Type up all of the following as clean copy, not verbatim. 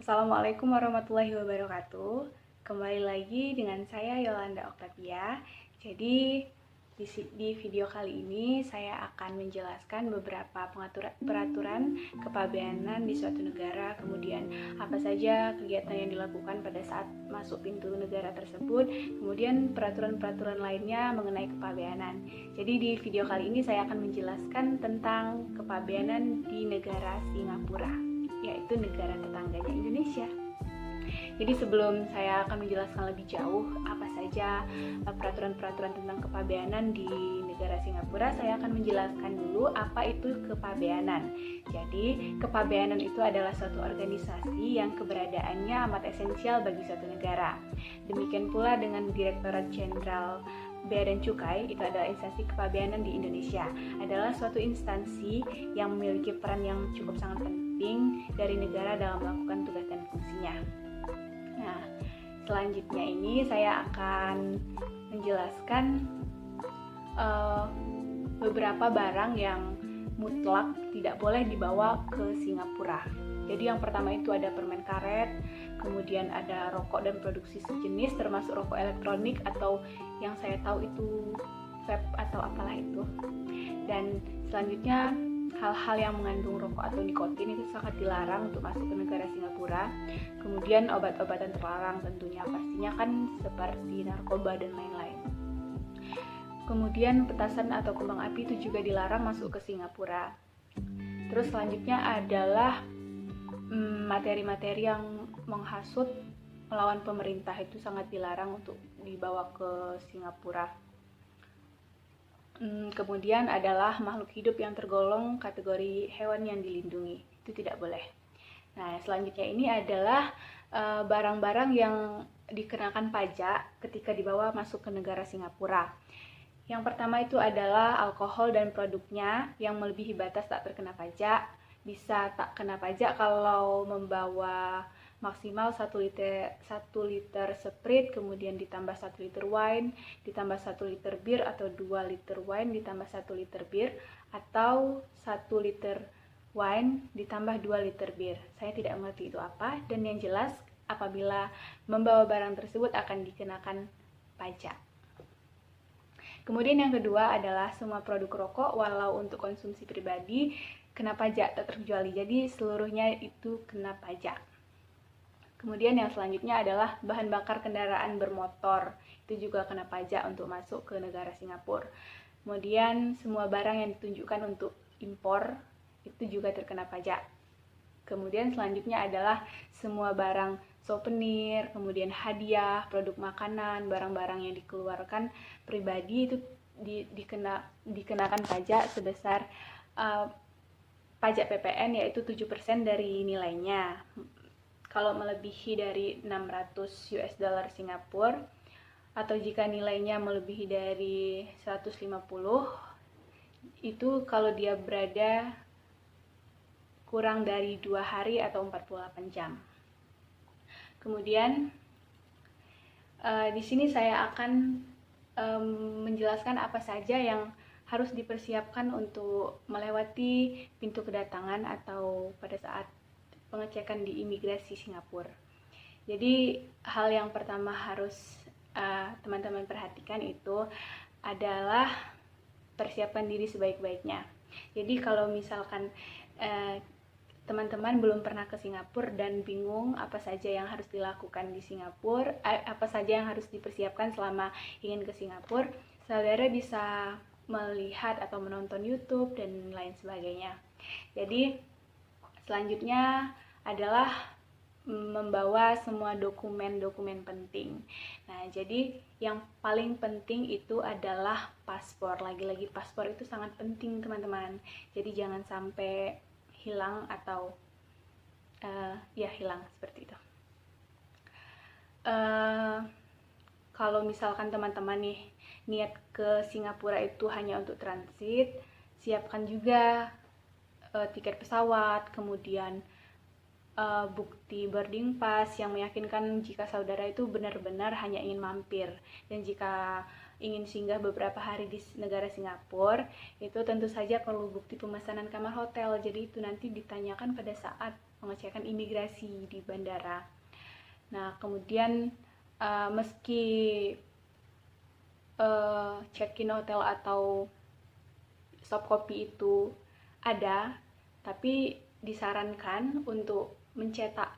Assalamualaikum warahmatullahi wabarakatuh. Kembali lagi dengan saya Yolanda Octavia. Jadi di video kali ini saya akan menjelaskan beberapa peraturan kepabeanan di suatu negara, kemudian apa saja kegiatan yang dilakukan pada saat masuk pintu negara tersebut, kemudian peraturan-peraturan lainnya mengenai kepabeanan. Jadi di video kali ini saya akan menjelaskan tentang kepabeanan di negara Singapura, yaitu negara tetangganya Indonesia. Jadi sebelum saya akan menjelaskan lebih jauh apa saja peraturan-peraturan tentang kepabeanan di negara Singapura, saya akan menjelaskan dulu apa itu kepabeanan. Jadi kepabeanan itu adalah suatu organisasi yang keberadaannya amat esensial bagi suatu negara. Demikian pula dengan Direktorat Jenderal Bea dan Cukai, itu adalah instansi kepabeanan di Indonesia, adalah suatu instansi yang memiliki peran yang cukup sangat penting dari negara dalam melakukan tugas dan fungsinya. Nah, selanjutnya ini saya akan menjelaskan beberapa barang yang mutlak tidak boleh dibawa ke Singapura. Jadi yang pertama itu ada permen karet, kemudian ada rokok dan produksi sejenis termasuk rokok elektronik atau yang saya tahu itu vape atau apalah itu. Dan selanjutnya hal-hal yang mengandung rokok atau nikotin itu sangat dilarang untuk masuk ke negara Singapura. Kemudian obat-obatan terlarang tentunya, pastinya kan seperti narkoba dan lain-lain. Kemudian petasan atau kembang api itu juga dilarang masuk ke Singapura. Terus selanjutnya adalah materi-materi yang menghasut melawan pemerintah itu sangat dilarang untuk dibawa ke Singapura. Kemudian adalah makhluk hidup yang tergolong kategori hewan yang dilindungi, itu tidak boleh. Nah, selanjutnya ini adalah barang-barang yang dikenakan pajak ketika dibawa masuk ke negara Singapura. Yang pertama itu adalah alkohol dan produknya yang melebihi batas tak terkena pajak. Bisa tak kena pajak kalau membawa maksimal 1 liter Sprite, kemudian ditambah 1 liter wine, ditambah 1 liter bir, atau 2 liter wine ditambah 1 liter bir, atau 1 liter wine ditambah 2 liter bir. Saya tidak mengerti itu apa, dan yang jelas apabila membawa barang tersebut akan dikenakan pajak. Kemudian yang kedua adalah semua produk rokok walau untuk konsumsi pribadi kena pajak tak terkecuali, jadi seluruhnya itu kena pajak. Kemudian yang selanjutnya adalah bahan bakar kendaraan bermotor, itu juga kena pajak untuk masuk ke negara Singapura. Kemudian semua barang yang ditunjukkan untuk impor itu juga terkena pajak. Kemudian selanjutnya adalah semua barang souvenir, kemudian hadiah, produk makanan, barang-barang yang dikeluarkan pribadi itu dikenakan pajak sebesar pajak PPN, yaitu 7% dari nilainya. Kalau melebihi dari 600 US dollar Singapura atau jika nilainya melebihi dari 150, itu kalau dia berada kurang dari 2 hari atau 48 jam. Kemudian di sini saya akan menjelaskan apa saja yang harus dipersiapkan untuk melewati pintu kedatangan atau pada saat pengecekan di imigrasi Singapura. Jadi hal yang pertama harus teman-teman perhatikan itu adalah persiapkan diri sebaik-baiknya. Jadi kalau misalkan teman-teman belum pernah ke Singapura dan bingung apa saja yang harus dilakukan di Singapura, apa saja yang harus dipersiapkan selama ingin ke Singapura, saudara bisa melihat atau menonton YouTube dan lain sebagainya. Jadi selanjutnya adalah membawa semua dokumen-dokumen penting. Nah, jadi yang paling penting itu adalah paspor. Lagi-lagi paspor itu sangat penting, teman-teman. Jadi jangan sampai hilang atau hilang seperti itu. Kalau misalkan teman-teman nih niat ke Singapura itu hanya untuk transit, siapkan juga tiket pesawat, kemudian bukti boarding pass yang meyakinkan jika saudara itu benar-benar hanya ingin mampir, dan jika ingin singgah beberapa hari di negara Singapura, itu tentu saja perlu bukti pemesanan kamar hotel. Jadi itu nanti ditanyakan pada saat pengecekan imigrasi di bandara. Nah, kemudian meski check-in hotel atau soft copy itu ada, tapi disarankan untuk mencetak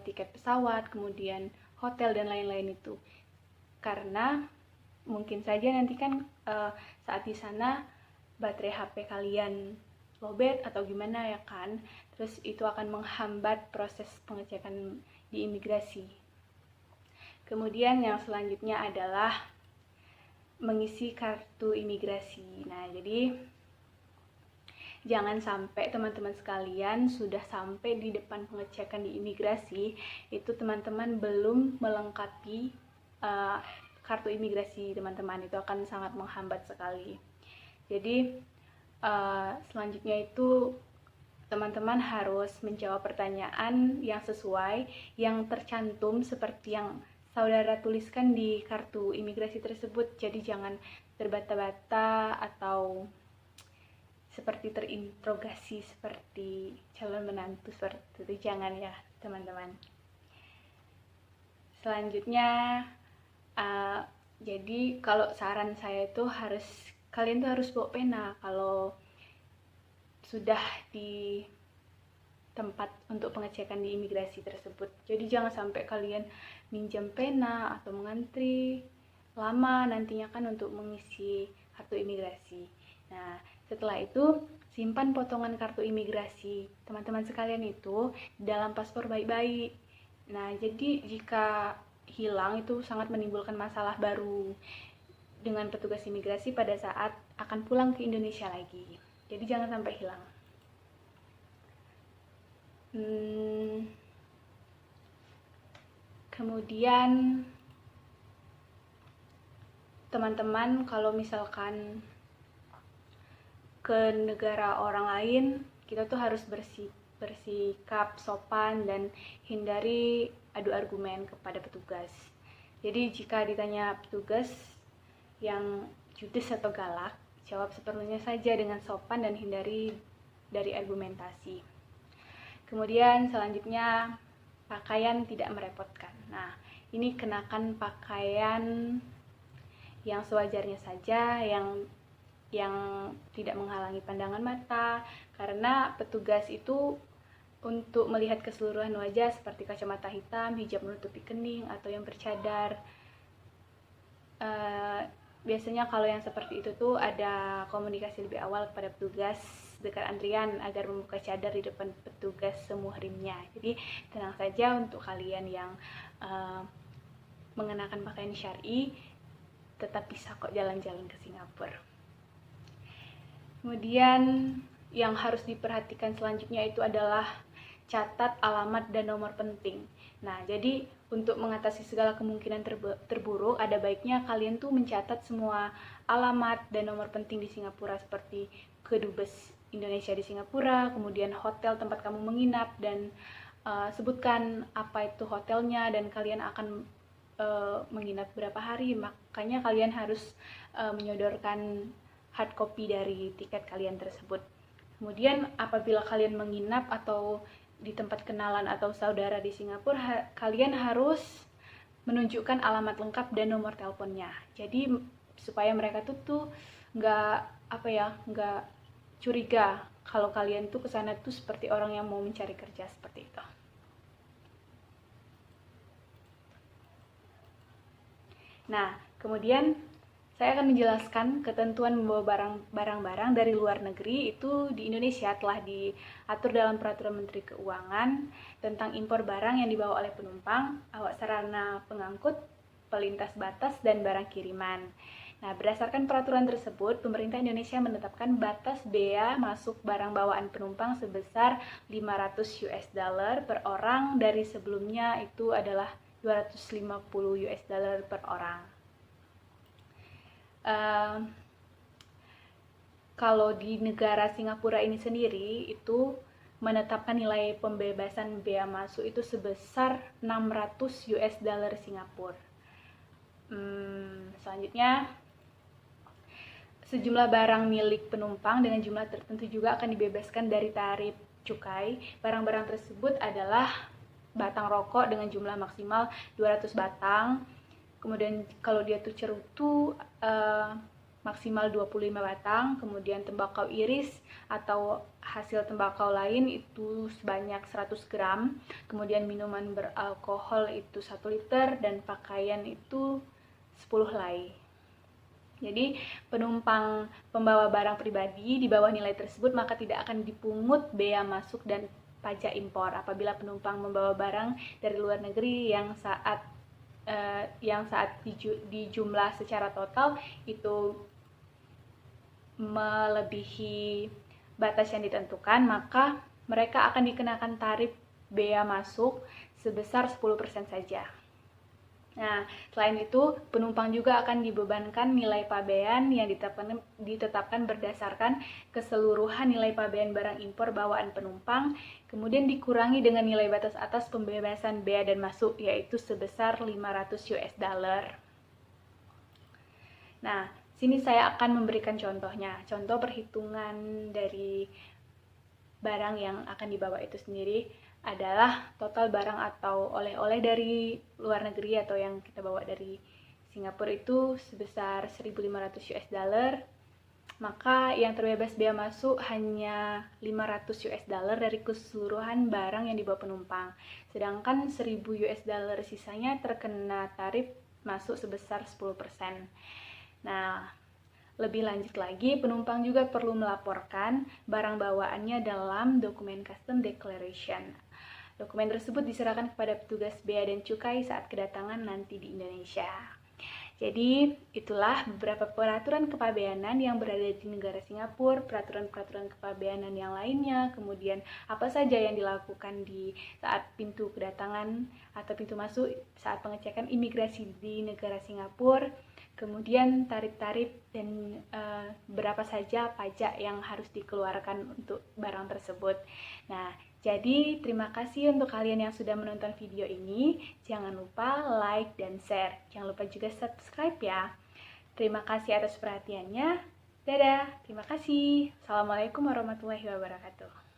tiket pesawat, kemudian hotel dan lain-lain itu, karena mungkin saja nanti kan saat di sana baterai HP kalian lowbat atau gimana ya kan, terus itu akan menghambat proses pengecekan di imigrasi. Kemudian yang selanjutnya adalah mengisi kartu imigrasi. Nah, jadi jangan sampai teman-teman sekalian sudah sampai di depan pengecekan di imigrasi, itu teman-teman belum melengkapi kartu imigrasi teman-teman, itu akan sangat menghambat sekali. Jadi selanjutnya itu teman-teman harus menjawab pertanyaan yang sesuai, yang tercantum seperti yang saudara tuliskan di kartu imigrasi tersebut. Jadi jangan terbata-bata atau seperti terinterogasi seperti calon menantu seperti itu, jangan ya teman-teman. Selanjutnya jadi kalau saran saya itu kalian tuh harus bawa pena kalau sudah di tempat untuk pengecekan di imigrasi tersebut. Jadi jangan sampai kalian minjam pena atau mengantri lama nantinya kan untuk mengisi kartu imigrasi. Nah, setelah itu simpan potongan kartu imigrasi teman-teman sekalian itu dalam paspor baik-baik. Nah, jadi jika hilang itu sangat menimbulkan masalah baru dengan petugas imigrasi pada saat akan pulang ke Indonesia lagi. Jadi jangan sampai hilang. Kemudian teman-teman kalau misalkan ke negara orang lain, kita tuh harus bersikap sopan dan hindari adu argumen kepada petugas. Jadi jika ditanya petugas yang judes atau galak, jawab seperlunya saja dengan sopan dan hindari dari argumentasi. Kemudian selanjutnya pakaian tidak merepotkan. Nah, ini kenakan pakaian yang sewajarnya saja, yang tidak menghalangi pandangan mata, karena petugas itu untuk melihat keseluruhan wajah seperti kacamata hitam, hijab menutupi kening, atau yang bercadar. Biasanya kalau yang seperti itu tuh ada komunikasi lebih awal kepada petugas dekat antrian agar membuka cadar di depan petugas semuhrimnya. Jadi tenang saja untuk kalian yang mengenakan pakaian syar'i, tetap bisa kok jalan-jalan ke Singapura. Kemudian yang harus diperhatikan selanjutnya itu adalah catat alamat dan nomor penting. Nah, jadi untuk mengatasi segala kemungkinan terburuk, ada baiknya kalian tuh mencatat semua alamat dan nomor penting di Singapura seperti kedubes Indonesia di Singapura, kemudian hotel tempat kamu menginap, dan sebutkan apa itu hotelnya dan kalian akan menginap berapa hari. Makanya kalian harus menyodorkan hard copy dari tiket kalian tersebut. Kemudian apabila kalian menginap atau di tempat kenalan atau saudara di Singapura, kalian harus menunjukkan alamat lengkap dan nomor teleponnya. Jadi supaya mereka tuh nggak curiga kalau kalian tuh kesana tuh seperti orang yang mau mencari kerja seperti itu. Nah, kemudian saya akan menjelaskan ketentuan membawa barang-barang dari luar negeri itu di Indonesia telah diatur dalam Peraturan Menteri Keuangan tentang impor barang yang dibawa oleh penumpang, awak sarana pengangkut, pelintas batas, dan barang kiriman. Nah, berdasarkan peraturan tersebut, pemerintah Indonesia menetapkan batas bea masuk barang bawaan penumpang sebesar $500 per orang, dari sebelumnya itu adalah $250 per orang. Kalau di negara Singapura ini sendiri itu menetapkan nilai pembebasan bea masuk itu sebesar $600 Singapura. Selanjutnya, sejumlah barang milik penumpang dengan jumlah tertentu juga akan dibebaskan dari tarif cukai. Barang-barang tersebut adalah batang rokok dengan jumlah maksimal 200 batang. Kemudian kalau dia tuh cerutu maksimal 25 batang, kemudian tembakau iris atau hasil tembakau lain itu sebanyak 100 gram, kemudian minuman beralkohol itu 1 liter, dan pakaian itu 10 helai. Jadi penumpang pembawa barang pribadi di bawah nilai tersebut maka tidak akan dipungut bea masuk dan pajak impor apabila penumpang membawa barang dari luar negeri yang saat di jumlah secara total itu melebihi batas yang ditentukan, maka mereka akan dikenakan tarif bea masuk sebesar 10% saja. Nah, selain itu, penumpang juga akan dibebankan nilai pabean yang ditetapkan berdasarkan keseluruhan nilai pabean barang impor bawaan penumpang, kemudian dikurangi dengan nilai batas atas pembebasan bea dan masuk, yaitu sebesar 500 US dollar. Nah, sini saya akan memberikan contohnya. Contoh perhitungan dari barang yang akan dibawa itu sendiri adalah total barang atau oleh-oleh dari luar negeri atau yang kita bawa dari Singapura itu sebesar 1.500 US dollar. Maka yang terbebas bea masuk hanya 500 US dollar dari keseluruhan barang yang dibawa penumpang. Sedangkan 1.000 US dollar sisanya terkena tarif masuk sebesar 10%. Nah, lebih lanjut lagi, penumpang juga perlu melaporkan barang bawaannya dalam dokumen Custom Declaration. Dokumen tersebut diserahkan kepada petugas bea dan cukai saat kedatangan nanti di Indonesia. Jadi, itulah beberapa peraturan kepabeanan yang berada di negara Singapura, peraturan-peraturan kepabeanan yang lainnya, kemudian apa saja yang dilakukan di saat pintu kedatangan atau pintu masuk saat pengecekan imigrasi di negara Singapura, kemudian tarif-tarif dan berapa saja pajak yang harus dikeluarkan untuk barang tersebut. Nah, jadi terima kasih untuk kalian yang sudah menonton video ini. Jangan lupa like dan share. Jangan lupa juga subscribe ya. Terima kasih atas perhatiannya. Dadah, terima kasih. Assalamualaikum warahmatullahi wabarakatuh.